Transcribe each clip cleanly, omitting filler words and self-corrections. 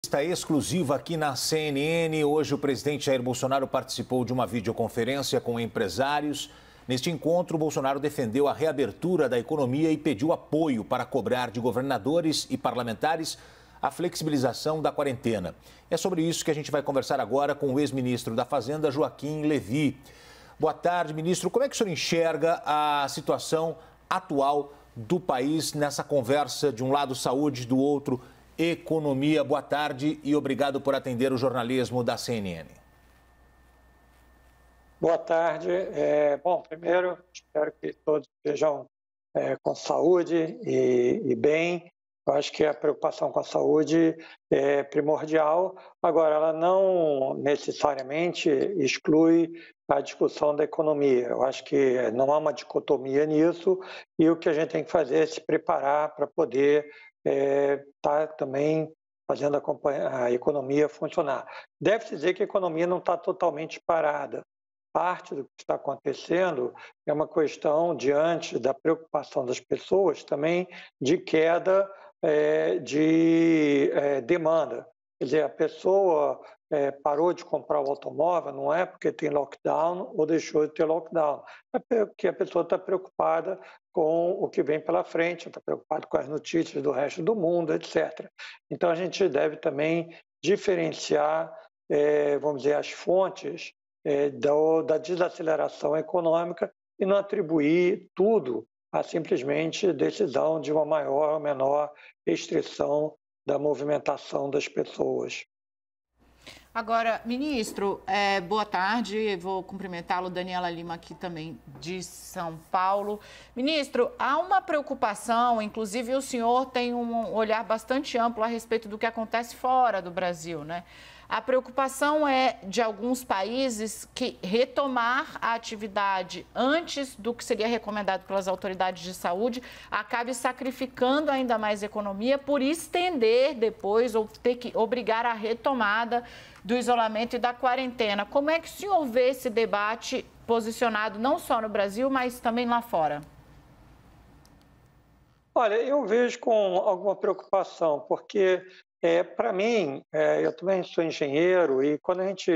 Está exclusiva aqui na CNN. Hoje o presidente Jair Bolsonaro participou de uma videoconferência com empresários. Neste encontro, Bolsonaro defendeu a reabertura da economia e pediu apoio para cobrar de governadores e parlamentares a flexibilização da quarentena. É sobre isso que a gente vai conversar agora com o ex-ministro da Fazenda, Joaquim Levy. Boa tarde, ministro. Como é que o senhor enxerga a situação atual do país nessa conversa, de um lado saúde, do outro economia? Boa tarde e obrigado por atender o jornalismo da CNN. Boa tarde. Bom, primeiro, espero que todos estejam com saúde e bem. Eu acho que a preocupação com a saúde é primordial. Agora, ela não necessariamente exclui a discussão da economia. Eu acho que não há uma dicotomia nisso e o que a gente tem que fazer é se preparar para poder estar também fazendo a economia funcionar. Deve-se dizer que a economia não está totalmente parada. Parte do que está acontecendo é uma questão, diante da preocupação das pessoas, também de queda de demanda. Quer dizer, a pessoa parou de comprar o automóvel, não é porque tem lockdown ou deixou de ter lockdown, é porque a pessoa está preocupada com o que vem pela frente, está preocupada com as notícias do resto do mundo, etc. Então, a gente deve também diferenciar, vamos dizer, as fontes da desaceleração econômica e não atribuir tudo a simplesmente decisão de uma maior ou menor restrição da movimentação das pessoas. Agora, ministro, boa tarde, vou cumprimentá-lo, Daniela Lima aqui também de São Paulo. Ministro, há uma preocupação, inclusive o senhor tem um olhar bastante amplo a respeito do que acontece fora do Brasil, né? A preocupação é de alguns países que retomar a atividade antes do que seria recomendado pelas autoridades de saúde acabe sacrificando ainda mais a economia por estender depois ou ter que obrigar a retomada do isolamento e da quarentena. Como é que o senhor vê esse debate posicionado não só no Brasil, mas também lá fora? Olha, eu vejo com alguma preocupação, porque para mim, eu também sou engenheiro e quando a gente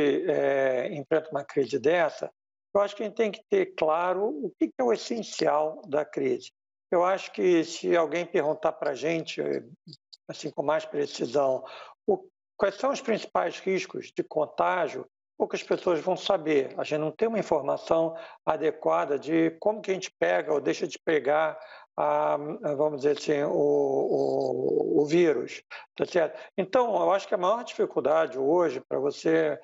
enfrenta uma crise dessa, eu acho que a gente tem que ter claro o que é o essencial da crise. Eu acho que se alguém perguntar para a gente, assim com mais precisão, quais são os principais riscos de contágio, poucas pessoas vão saber. A gente não tem uma informação adequada de como que a gente pega ou deixa de pegar vamos dizer assim, o vírus, tá certo? Então, eu acho que a maior dificuldade hoje para você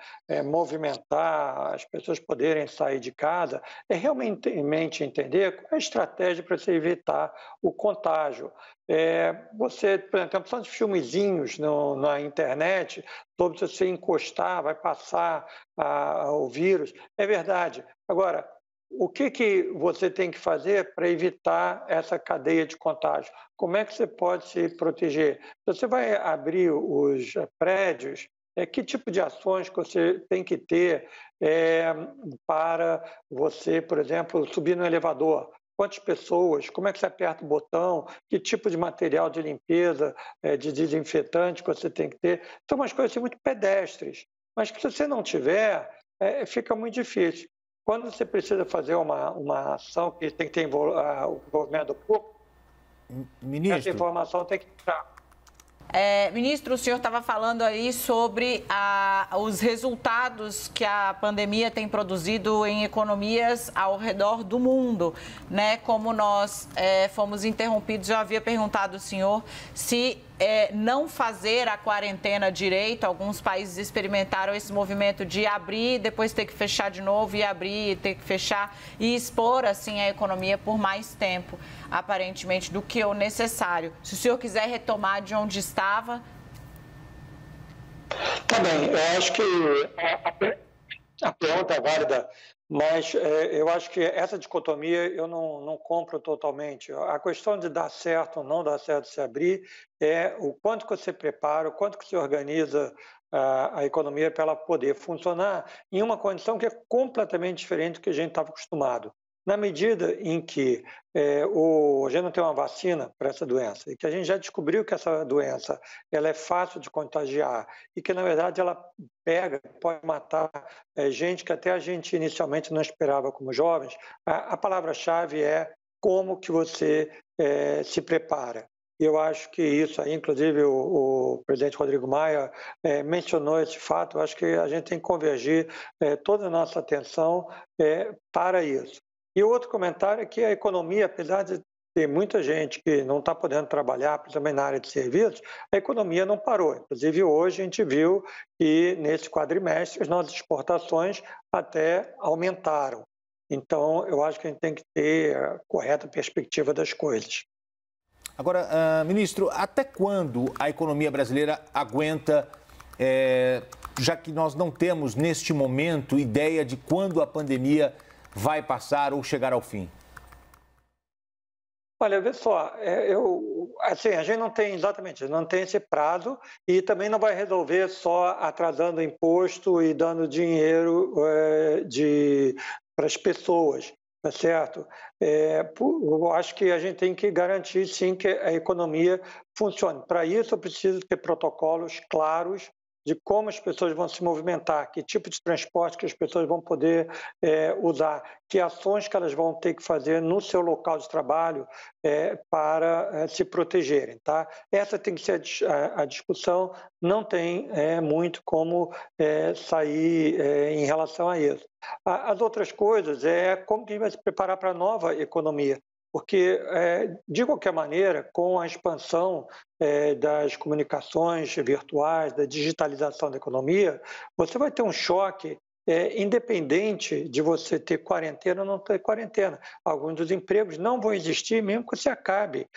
movimentar, as pessoas poderem sair de casa, é realmente entender qual é a estratégia para você evitar o contágio. Você, por exemplo, tem opção de filmezinhos na internet sobre se você encostar, vai passar o vírus. É verdade. Agora, o que você tem que fazer para evitar essa cadeia de contágio? Como é que você pode se proteger? Se você vai abrir os prédios, que tipo de ações que você tem que ter para você, por exemplo, subir no elevador? Quantas pessoas? Como é que você aperta o botão? Que tipo de material de limpeza, de desinfetante que você tem que ter? São umas coisas assim, muito pedestres, mas que se você não tiver, fica muito difícil. Quando você precisa fazer uma ação que tem que ter o envolvimento do público, essa informação tem que entrar. Ministro, o senhor estava falando aí sobre os resultados que a pandemia tem produzido em economias ao redor do mundo, né? Como nós fomos interrompidos, eu havia perguntado ao senhor se não fazer a quarentena direito. Alguns países experimentaram esse movimento de abrir, depois ter que fechar de novo e abrir, ter que fechar e expor assim a economia por mais tempo, aparentemente, do que o necessário. Se o senhor quiser retomar de onde estava. Tá bem, eu acho que a pergunta é válida, mas eu acho que essa dicotomia eu não compro totalmente. A questão de dar certo ou não dar certo se abrir é o quanto que você prepara, o quanto que você organiza a economia para ela poder funcionar em uma condição que é completamente diferente do que a gente estava acostumado. Na medida em que a gente não tem uma vacina para essa doença e que a gente já descobriu que essa doença ela é fácil de contagiar e que, na verdade, ela pode matar gente que até a gente inicialmente não esperava como jovens, a palavra-chave é como que você se prepara. Eu acho que isso aí, inclusive o presidente Rodrigo Maia mencionou esse fato, eu acho que a gente tem que convergir toda a nossa atenção para isso. E o outro comentário é que a economia, apesar de ter muita gente que não está podendo trabalhar, principalmente na área de serviços, a economia não parou. Inclusive, hoje a gente viu que, nesse quadrimestre, as nossas exportações até aumentaram. Então, eu acho que a gente tem que ter a correta perspectiva das coisas. Agora, ministro, até quando a economia brasileira aguenta, já que nós não temos, neste momento, ideia de quando a pandemia vai passar ou chegar ao fim? Olha, vê só, assim, a gente não tem esse prazo e também não vai resolver só atrasando imposto e dando dinheiro para as pessoas, tá certo? Eu acho que a gente tem que garantir, sim, que a economia funcione. Para isso, eu preciso ter protocolos claros de como as pessoas vão se movimentar, que tipo de transporte que as pessoas vão poder usar, que ações que elas vão ter que fazer no seu local de trabalho para se protegerem. Tá? Essa tem que ser a discussão, não tem muito como sair em relação a isso. As outras coisas é como que a gente vai se preparar para a nova economia. Porque, de qualquer maneira, com a expansão das comunicações virtuais, da digitalização da economia, você vai ter um choque independente de você ter quarentena ou não ter quarentena. Alguns dos empregos não vão existir mesmo que você acabe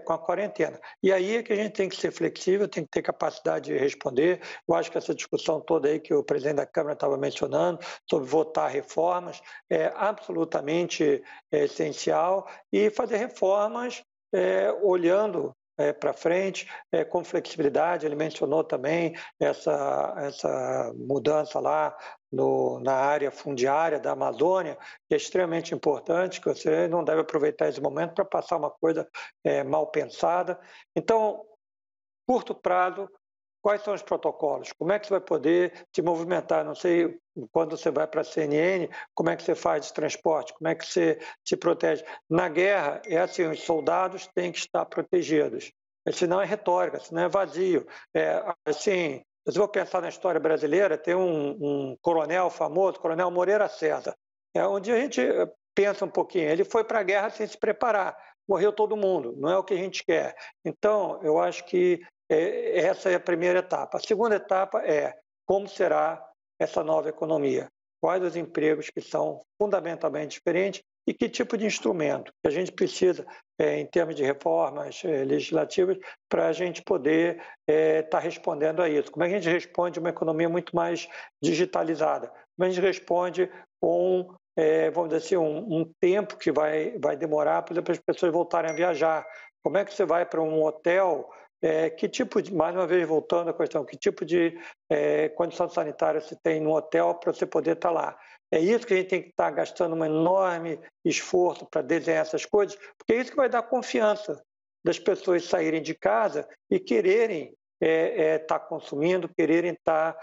com a quarentena. E aí é que a gente tem que ser flexível, tem que ter capacidade de responder. Eu acho que essa discussão toda aí que o presidente da Câmara estava mencionando, sobre votar reformas, é absolutamente essencial, e fazer reformas olhando para frente, com flexibilidade. Ele mencionou também essa mudança lá na área fundiária da Amazônia, que é extremamente importante, que você não deve aproveitar esse momento para passar uma coisa mal pensada. Então, curto prazo, quais são os protocolos? Como é que você vai poder se movimentar? Não sei, quando você vai para a CNN, como é que você faz de transporte? Como é que você se protege? Na guerra, é assim, os soldados têm que estar protegidos. Senão é retórica, senão é vazio. Assim, se eu vou pensar na história brasileira, tem um coronel famoso, Coronel Moreira César, onde a gente pensa um pouquinho, ele foi para a guerra sem se preparar, morreu todo mundo, não é o que a gente quer. Então, eu acho que essa é a primeira etapa. A segunda etapa é como será essa nova economia, quais os empregos que são fundamentalmente diferentes e que tipo de instrumento que a gente precisa, em termos de reformas legislativas, para a gente poder estar respondendo a isso. Como é que a gente responde uma economia muito mais digitalizada? Como a gente responde com, vamos dizer assim, um tempo que vai demorar, por exemplo, as pessoas voltarem a viajar? Como é que você vai para um hotel? Que tipo de, mais uma vez voltando à questão, que tipo de condição sanitária você tem no hotel para você poder estar lá? É isso que a gente tem que estar gastando um enorme esforço para desenhar essas coisas, porque é isso que vai dar confiança das pessoas saírem de casa e quererem estar consumindo, quererem estar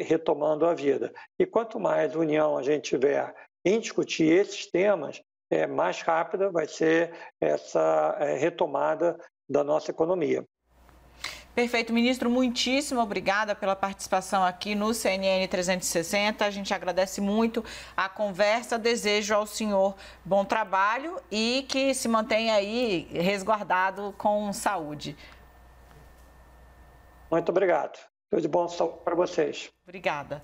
retomando a vida. E quanto mais união a gente tiver em discutir esses temas, mais rápida vai ser essa retomada da nossa economia. Perfeito, ministro, muitíssimo obrigada pela participação aqui no CNN 360. A gente agradece muito a conversa, desejo ao senhor bom trabalho e que se mantenha aí resguardado com saúde. Muito obrigado. Tudo de bom para vocês. Obrigada.